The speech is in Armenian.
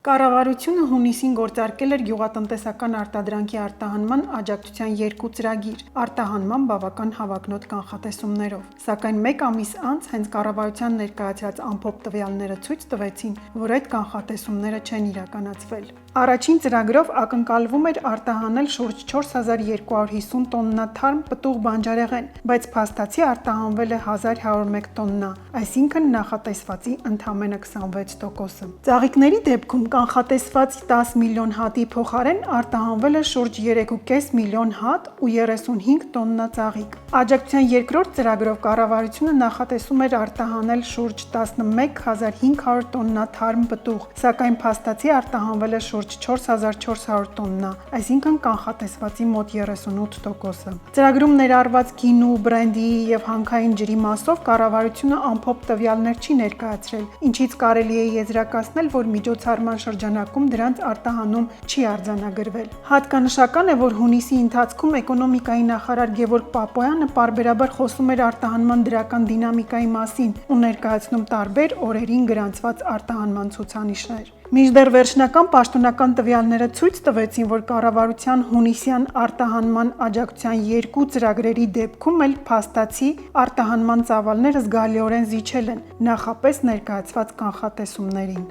Կառավարությունը հունիսին գործարկել էր գյուղատնտեսական արտադրանքի արտահանման աջակցության 2 ծրագիր՝ արտահանման բավական հավակնոտ կանխատեսումներով։ Սակայն մեկ ամիս անց հենց կառավարության ներկայացրած ամփոփ տվյալները ցույց տվեցին, որ այդ կանխատեսումները չեն իրականացվել։ Առաջին ծրագրով ակնկալվում էր արտահանել շուրջ 4250 տոննա թարմ պտուղ բանջարեղեն, բայց փաստացի արտահանվել է 1101 տոննա, այսինքն նախատեսվածի ընդամենը 26%-ը։ Ծաղիկների դեպքում կանխատեսված 10 միլիոն հատի փոխարեն արտահանվել է շուրջ 3.5 միլիոն հատ ու 35 տոննա ծաղիկ։ Աջակցության երկրորդ ծրագրով կառավարությունը նախատեսում էր արտահանել շուրջ 11500 տոննա թարմ պտուղ, սակայն փաստացի արտահանվել է շուրջ 4400 տոննա, այսինքն կանխատեսվածի մոտ 38%-ը։ Ծրագրում ներառված գինու, բրենդի եւ հանքային ջրի մասով կառավարությունը ամփոփ տվյալներ չի ներկայացրել, ինչից կարելի է եզրակացնել, որ միջոցառման շրջանակում դրանց արտահանում չի արձանագրվել։ Հատկանշական է, որ հունիսի ընթացքում էկոնոմիկայի նախարար Գևորգ Պապոյանը պարբերաբար խոսում էր արտահանման դրական դինամիկայի մասին ու ներկայացնում տարբեր օրերին գրանցված արտահանման ցուցանիշներ։ Մինչդեռ վերջնական պաշտոնական տվյալները ցույց տվեցին, որ կառավարության հունիսյան արտահանման աջակցության 2 ծրագրերի դեպքում էլ փաստացի արտահանման ծավալները զգալիորեն զիջել են, նախապես ներկայացված կանխատեսումներին։